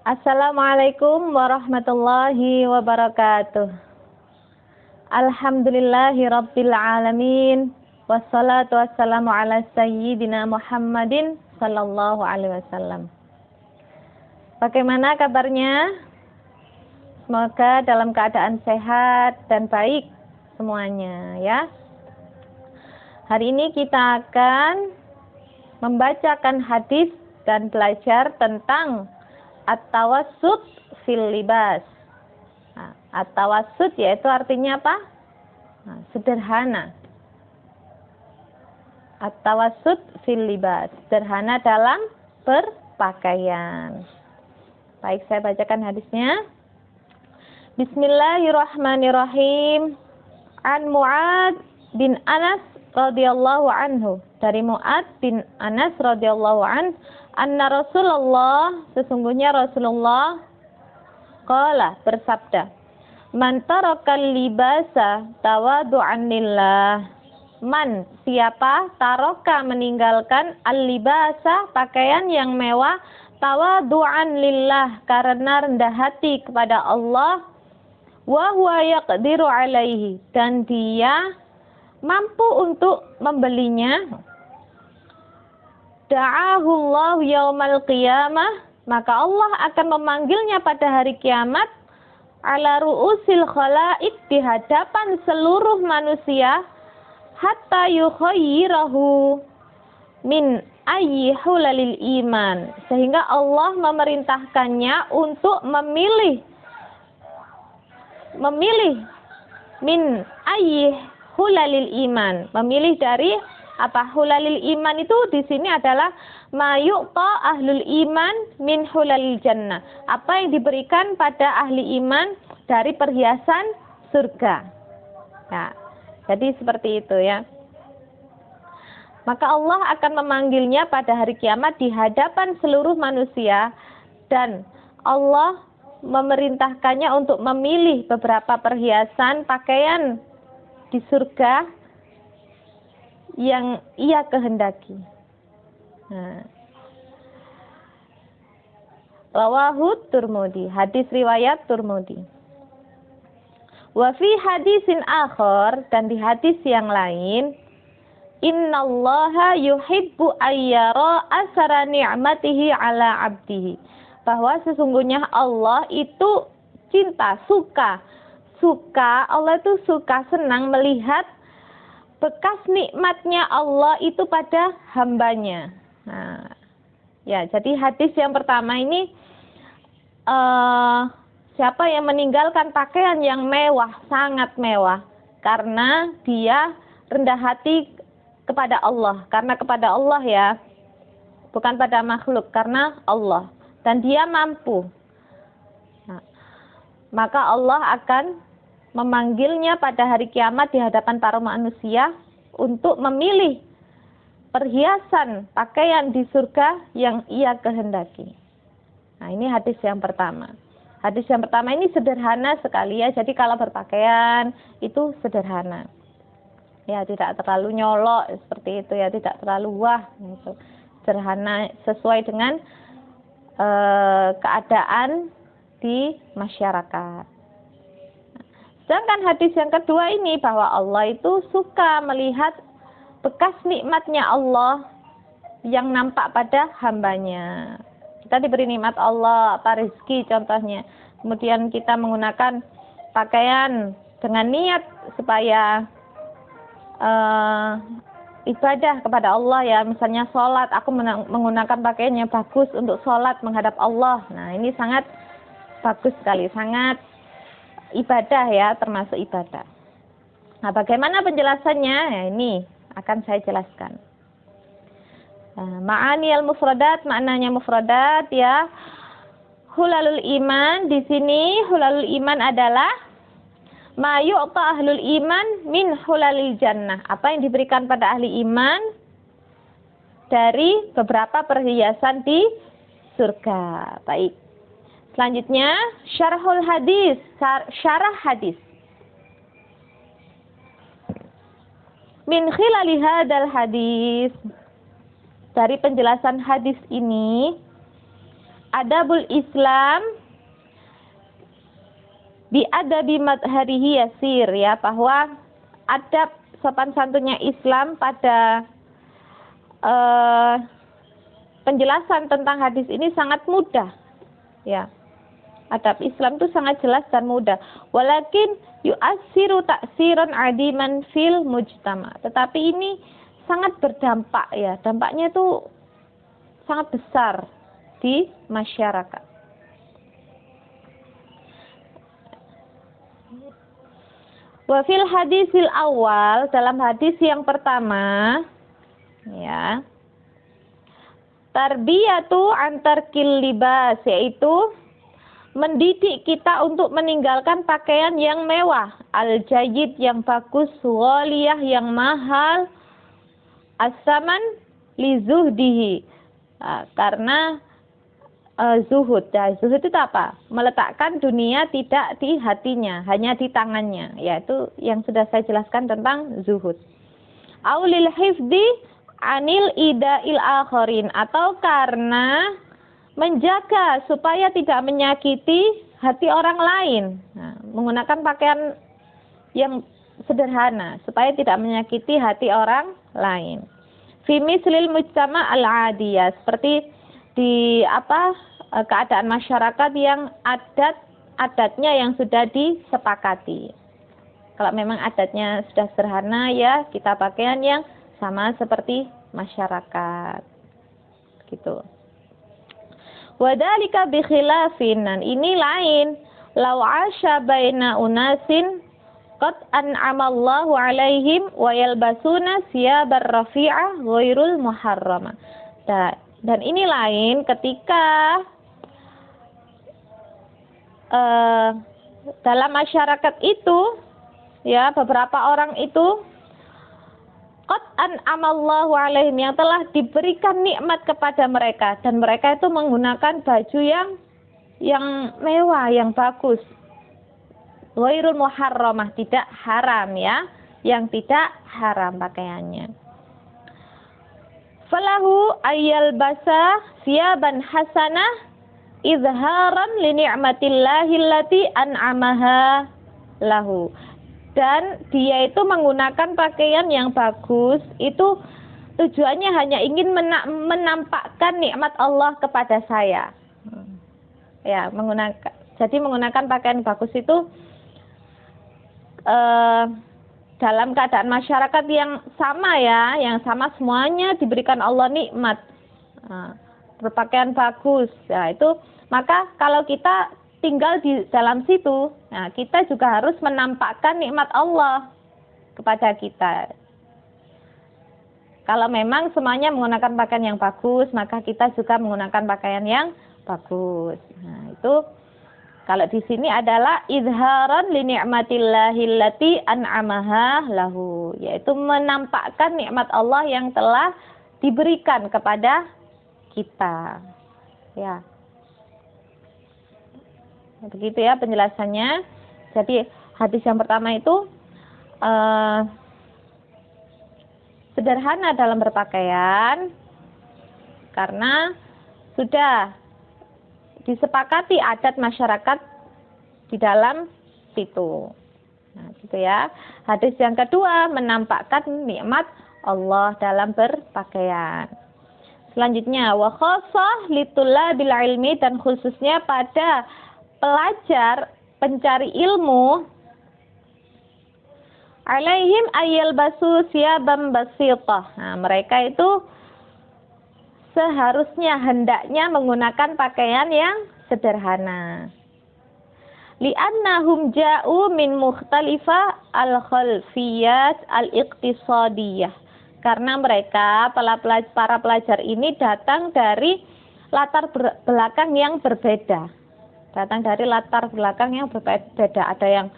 Assalamualaikum warahmatullahi wabarakatuh. Alhamdulillahi rabbil alamin. Wassalatu wassalamu ala sayyidina Muhammadin sallallahu alaihi wasallam. Bagaimana kabarnya? Semoga dalam keadaan sehat dan baik semuanya ya. Hari ini kita akan membacakan hadis dan belajar tentang at-tawassut fil libas. Nah, at-tawassut yaitu artinya apa? Nah, sederhana. At-tawassut fil libas, sederhana dalam berpakaian. Baik, saya bacakan hadisnya. Bismillahirrahmanirrahim. An Mu'ad bin Anas radhiyallahu anhu, dari Mu'ad bin Anas radhiyallahu anhu, anna Rasulullah, sesungguhnya Rasulullah qala, bersabda, man tarakal libasa tawadu'an lillah. Man, siapa, taroka, meninggalkan al-libasa, pakaian yang mewah, tawadu'an lillah, karena rendah hati kepada Allah, wa huwa yaqdiru alaihi, dan dia mampu untuk membelinya, da'ahullahu yaumal qiyamah, maka Allah akan memanggilnya pada hari kiamat, ala ru'usil khalaik, di hadapan seluruh manusia, hatta yukhayyirahu min ayyi hulalil iman, sehingga Allah memerintahkannya untuk memilih min ayyi hulalil iman, memilih dari apa? Hulalil iman itu di sini adalah mayu'ta ahlul iman min hulalil jannah, apa yang diberikan pada ahli iman dari perhiasan surga. Nah, jadi seperti itu ya. Maka Allah akan memanggilnya pada hari kiamat di hadapan seluruh manusia, dan Allah memerintahkannya untuk memilih beberapa perhiasan pakaian di surga yang ia kehendaki. Nah. Rawahu Turmudi, hadis riwayat Turmudi. Wa fi hadisin akhar, dan di hadis yang lain, innallaha yuhibbu ayyara asara ni'matihi ala abdihi, bahwa sesungguhnya Allah itu cinta, suka, Allah itu suka, senang melihat bekas nikmatnya Allah itu pada hambanya. Nah, ya, jadi hadis yang pertama ini, siapa yang meninggalkan pakaian yang mewah, sangat mewah, karena dia rendah hati kepada Allah, karena kepada Allah ya, bukan pada makhluk, karena Allah, dan dia mampu. Nah, maka Allah akan memanggilnya pada hari kiamat di hadapan para manusia untuk memilih perhiasan pakaian di surga yang ia kehendaki. Nah, ini hadis yang pertama. Hadis yang pertama ini sederhana sekali ya. Jadi kalau berpakaian itu sederhana. Ya, tidak terlalu nyolok seperti itu ya, tidak terlalu wah gitu. Sederhana sesuai dengan keadaan di masyarakat. Sedangkan hadis yang kedua ini, bahwa Allah itu suka melihat bekas nikmatnya Allah yang nampak pada hambanya. Kita diberi nikmat Allah, apa, rezeki contohnya. Kemudian kita menggunakan pakaian dengan niat supaya ibadah kepada Allah ya. Misalnya sholat, aku menggunakan pakaian yang bagus untuk sholat menghadap Allah. Nah, ini sangat bagus sekali, sangat ibadah ya, termasuk ibadah. Nah, bagaimana penjelasannya? Ya, ini akan saya jelaskan. Ma'ani al-mufradat, maknanya mufradat ya. Hulalul iman, di sini hulalul iman adalah ma yu'ta ahlul iman min hulalil jannah, apa yang diberikan pada ahli iman dari beberapa perhiasan di surga. Baik. Selanjutnya, syarhul hadis, syarah hadis. Min khilali hadal hadis, dari penjelasan hadis ini, adabul Islam adabi madharihi yasir, ya, bahwa adab sopan santunnya Islam pada penjelasan tentang hadis ini sangat mudah, ya. Adab Islam itu sangat jelas dan mudah. Walakin yu'assiru taksiran adiman fil mujtama. Tetapi ini sangat berdampak, ya. Dampaknya itu sangat besar di masyarakat. Wa fil hadisil awal, dalam hadis yang pertama, ya, tarbiyatu antarkil libas, yaitu mendidik kita untuk meninggalkan pakaian yang mewah, al-jayyid yang bagus, ghaliyah yang mahal, as-saman li zuhdihi, karena zuhud. Ya, zuhud itu apa? Meletakkan dunia tidak di hatinya, hanya di tangannya. Yaitu yang sudah saya jelaskan tentang zuhud. Aulil hifdi anil ida'il akharin, atau karena menjaga supaya tidak menyakiti hati orang lain. Nah, menggunakan pakaian yang sederhana supaya tidak menyakiti hati orang lain. Fi mislil mujtama al-adiyah, seperti di keadaan masyarakat yang adatnya yang sudah disepakati. Kalau memang adatnya sudah sederhana, ya kita pakaian yang sama seperti masyarakat, gitu. Wadalika bi khilafin, ini lain. Law asha baina unasin qad an'amallahu alaihim wa yalbasuna siyabar rafi'ah ghairul muharrama. Dan ini lain ketika dalam masyarakat itu, ya, beberapa orang itu qad an'amallahu alaihim, yang telah diberikan nikmat kepada mereka, dan mereka itu menggunakan baju yang mewah, yang bagus. Ghairul muharramah, tidak haram, ya, yang tidak haram pakaiannya. Falahu ayyal basa siyaban hasanah izharan li ni'matillahi allati an'amaha lahu. Dan dia itu menggunakan pakaian yang bagus, itu tujuannya hanya ingin menampakkan nikmat Allah kepada saya. Ya, jadi menggunakan pakaian bagus itu dalam keadaan masyarakat yang sama, ya, yang sama semuanya diberikan Allah nikmat, berpakaian bagus, ya, itu maka kalau kita tinggal di dalam situ, nah, kita juga harus menampakkan nikmat Allah kepada kita. Kalau memang semuanya menggunakan pakaian yang bagus, maka kita juga menggunakan pakaian yang bagus. Nah, itu kalau di sini adalah izharan li ni'matillahi allati an'amaha lahu, yaitu menampakkan nikmat Allah yang telah diberikan kepada kita. Ya. Begitu, ya, penjelasannya. Jadi hadis yang pertama itu sederhana dalam berpakaian karena sudah disepakati adat masyarakat di dalam situ. Nah, gitu, ya. Hadis yang kedua menampakkan nikmat Allah dalam berpakaian. Selanjutnya, wa khassah litulabil ilmi, dan khususnya pada pelajar pencari ilmu, alaihim ayyal basu siyabam basitah. Nah, mereka itu seharusnya hendaknya menggunakan pakaian yang sederhana. Li'annahum ja'u min mukhtalifah al-khalfiyat al-iqtisadiyah. Karena mereka, para pelajar ini datang dari latar belakang yang berbeda. Datang dari latar belakang yang berbeda. Ada yang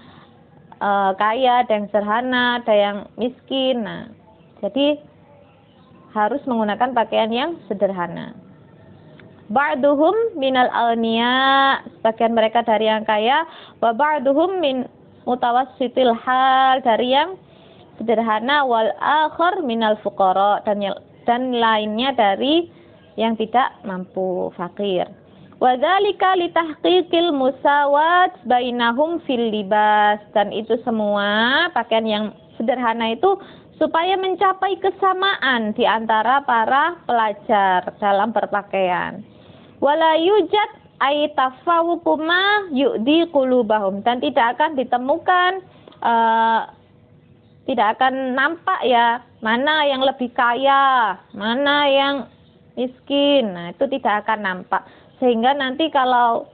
kaya, ada yang sederhana, ada yang miskin. Nah, jadi harus menggunakan pakaian yang sederhana. Ba'duhum minal alniya, sebagian mereka dari yang kaya, wa ba'duhum min mutawassitil hal, dari yang sederhana, wal akhar minal fuqara, dan lainnya dari yang tidak mampu, fakir. Wadzalika litahqiqil musawat bainahum fil libas, dan itu semua pakaian yang sederhana itu supaya mencapai kesamaan di antara para pelajar dalam berpakaian. Wala yujad ay tafawuqu ma yu'di qulubahum, dan tidak akan ditemukan tidak akan nampak ya mana yang lebih kaya, mana yang miskin. Nah, itu tidak akan nampak. Sehingga nanti kalau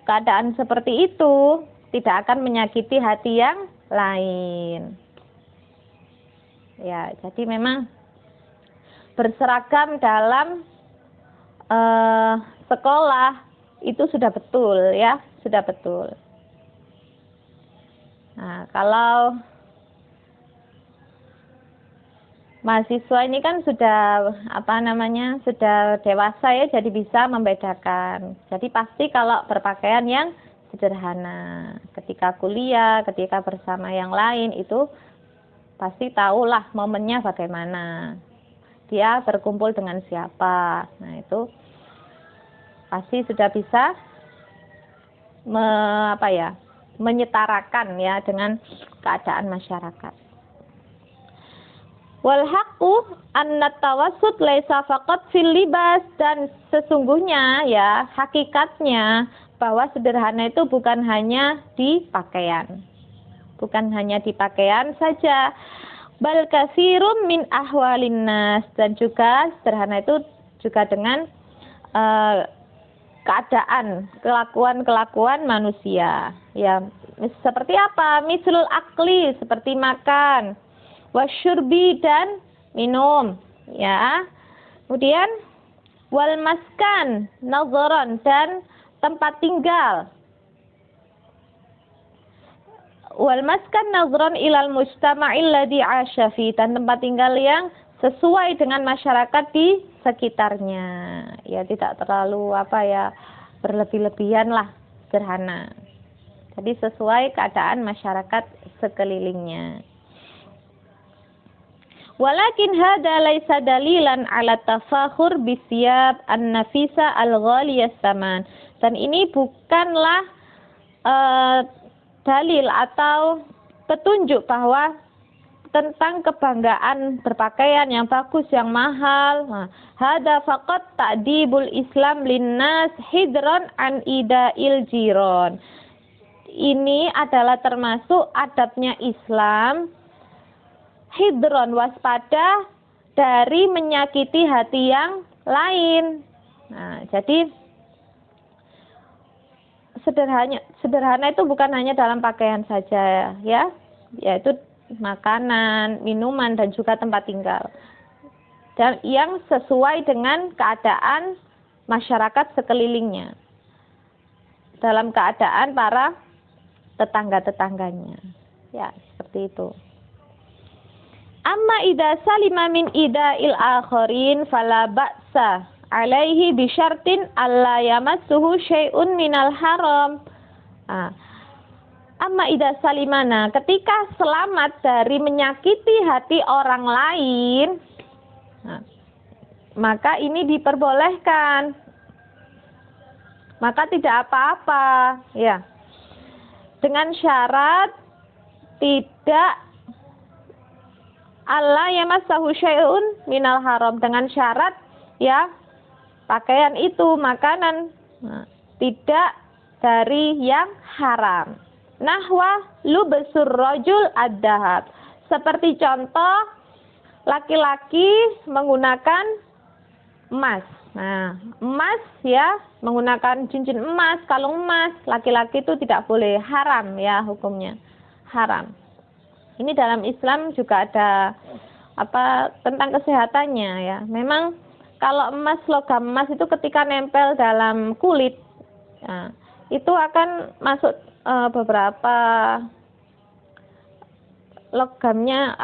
keadaan seperti itu tidak akan menyakiti hati yang lain. Ya, jadi memang berseragam dalam sekolah itu sudah betul ya, sudah betul. Nah, kalau mahasiswa ini kan sudah sudah dewasa ya, jadi bisa membedakan. Jadi pasti kalau berpakaian yang sederhana, ketika kuliah, ketika bersama yang lain itu pasti tahulah momennya bagaimana. Dia berkumpul dengan siapa. Nah, itu pasti sudah bisa menyetarakan ya dengan keadaan masyarakat. Wal haqqu anna tawassut laisa faqat fil libas, dan sesungguhnya ya hakikatnya bahwa sederhana itu bukan hanya di pakaian. Bukan hanya di pakaian saja. Bal katsirum min ahwalin nas, dan juga sederhana itu juga dengan keadaan, kelakuan manusia. Ya, seperti apa? Mislul akli, seperti makan, wasyurbi, dan minum, ya. Kemudian wal maskan nazaran, dan tempat tinggal. Wal maskan nazaran ilal mujtama'il ladzi 'asha fi, dan tempat tinggal yang sesuai dengan masyarakat di sekitarnya. Ya, tidak terlalu berlebih-lebihan lah, sederhana. Jadi sesuai keadaan masyarakat sekelilingnya. Walakin hada laisa dalilan ala tafakhur bisiyab an-nafisa al-ghaliyas saman. Dan ini bukanlah dalil atau petunjuk bahwa tentang kebanggaan berpakaian yang bagus, yang mahal. Hada faqat ta'dibul Islam linnas hidron an ida'il jiron. Ini adalah termasuk adabnya Islam, hidron, waspada dari menyakiti hati yang lain. Nah, jadi sederhana itu bukan hanya dalam pakaian saja ya, yaitu makanan, minuman, dan juga tempat tinggal. Dan yang sesuai dengan keadaan masyarakat sekelilingnya, dalam keadaan para tetangga-tetangganya. Ya, seperti itu. Amma idza salima min ida'il akharin fala ba'sa alaihi bi syartin alla yamassuhu syai'un minal haram. Amma idza salimana, ketika selamat dari menyakiti hati orang lain, maka ini diperbolehkan. Maka tidak apa-apa, ya. Dengan syarat tidak Allah yamassahu syai'un minal haram, dengan syarat ya pakaian itu, makanan tidak dari yang haram. Nahwa lubsur rajul ad-dahab, seperti contoh laki-laki menggunakan emas. Nah, emas ya, menggunakan cincin emas, kalung emas, laki-laki itu tidak boleh, haram ya hukumnya, haram. Ini dalam Islam juga ada tentang kesehatannya ya. Memang kalau emas, logam emas itu ketika nempel dalam kulit, itu akan masuk beberapa logamnya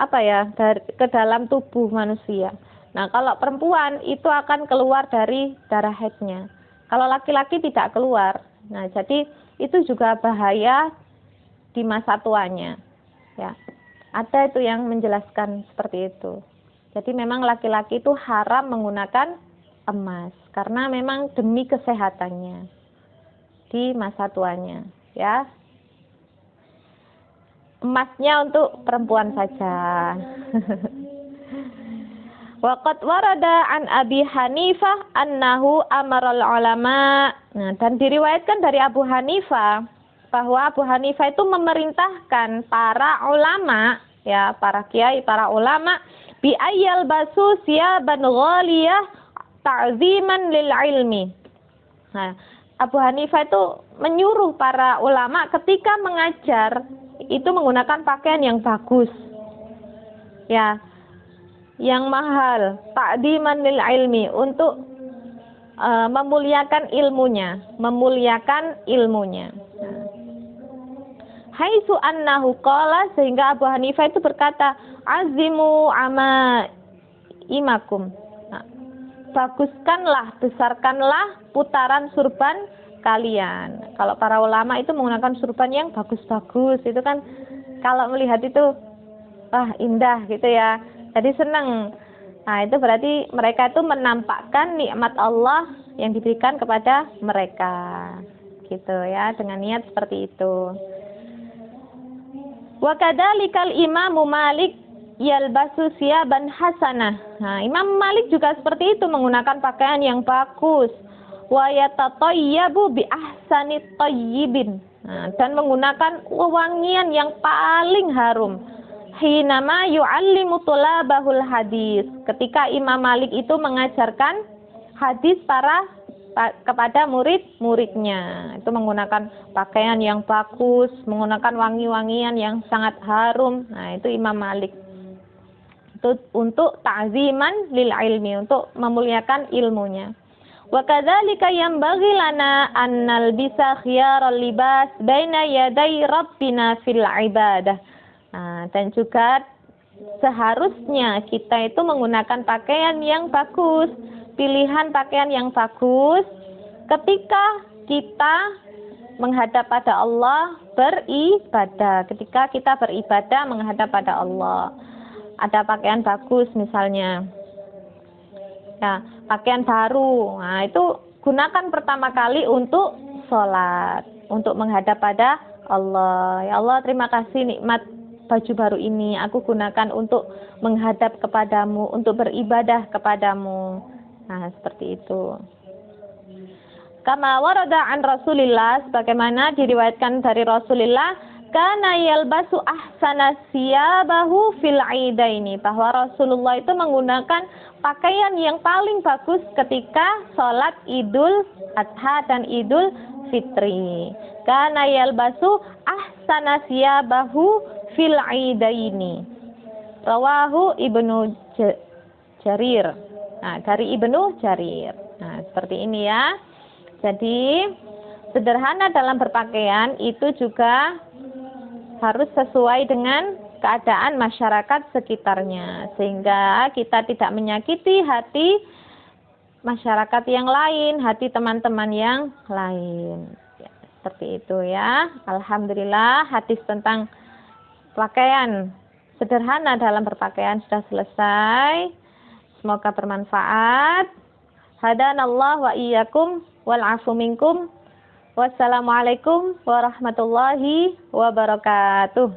ke dalam tubuh manusia. Nah, kalau perempuan itu akan keluar dari darah haidnya. Kalau laki-laki tidak keluar. Nah, jadi itu juga bahaya di masa tuanya. Ya. Ada itu yang menjelaskan seperti itu. Jadi memang laki-laki itu haram menggunakan emas karena memang demi kesehatannya. di masa tuanya, ya. Emasnya untuk perempuan saja. Waqad warada an Abi Hanifah annahu amaral ulama. Nah, dan diriwayatkan dari Abu Hanifah bahwa Abu Hanifah itu memerintahkan para ulama, ya, para kiai, para ulama bi ayyal basu siyaban ghaliyah ta'ziman lil ilmi. Nah, Abu Hanifah itu menyuruh para ulama ketika mengajar itu menggunakan pakaian yang bagus, ya, yang mahal, ta'diman lil ilmi, untuk memuliakan ilmunya, Haitsu annahu qala, sehingga Abu Hanifah itu berkata, azimu ama imakum. Nah, baguskanlah, besarkanlah putaran surban kalian. Kalau para ulama itu menggunakan surban yang bagus-bagus, itu kan kalau melihat itu wah indah gitu ya. Jadi senang. Nah, itu berarti mereka itu menampakkan nikmat Allah yang diberikan kepada mereka. Gitu ya, dengan niat seperti itu. Wa kadzalikal Imamu Malik yalbasu siyaban hasanah. Nah, Imam Malik juga seperti itu, menggunakan pakaian yang bagus. Wa yatatayyabu bi ahsanit tayyibin. Nah, dan menggunakan wewangian yang paling harum. Hinama yu'allimu tulabahul hadis. Ketika Imam Malik itu mengajarkan hadis kepada murid-muridnya, itu menggunakan pakaian yang bagus, menggunakan wangi-wangian yang sangat harum. Nah, itu Imam Malik. Itu untuk ta'ziman lil ilmi, untuk memuliakan ilmunya. Wa kadzalika yanbaghi lana an nalbisa khiyaral libas baina yaday rabbina fil ibadah. Nah, dan juga seharusnya kita itu menggunakan pakaian yang bagus, pilihan pakaian yang bagus ketika kita menghadap pada Allah beribadah. Ketika kita beribadah menghadap pada Allah, ada pakaian bagus misalnya, ya, pakaian baru. Nah, itu gunakan pertama kali untuk sholat, untuk menghadap pada Allah. Ya Allah, terima kasih nikmat baju baru ini aku gunakan untuk menghadap kepadamu, untuk beribadah kepadamu. Nah, seperti itu. Kama warada an Rasulillah, sebagaimana diriwayatkan dari Rasulullah, kana yalbasu ahsana siyabahu fil aidaini, bahwa Rasulullah itu menggunakan pakaian yang paling bagus ketika sholat Idul Adha dan Idul Fitri. Kana yalbasu ahsana siyabahu fil aidaini. Rawahu Ibnu Jarir. Nah, dari Ibnu Jarir. Nah, seperti ini ya. Jadi, sederhana dalam berpakaian itu juga harus sesuai dengan keadaan masyarakat sekitarnya, sehingga kita tidak menyakiti hati masyarakat yang lain, hati teman-teman yang lain. Ya, seperti itu ya. Alhamdulillah, hadis tentang pakaian sederhana dalam berpakaian sudah selesai. Semoga bermanfaat. Hadanallah wa iyyakum wal afu minkum. Wassalamualaikum warahmatullahi wabarakatuh.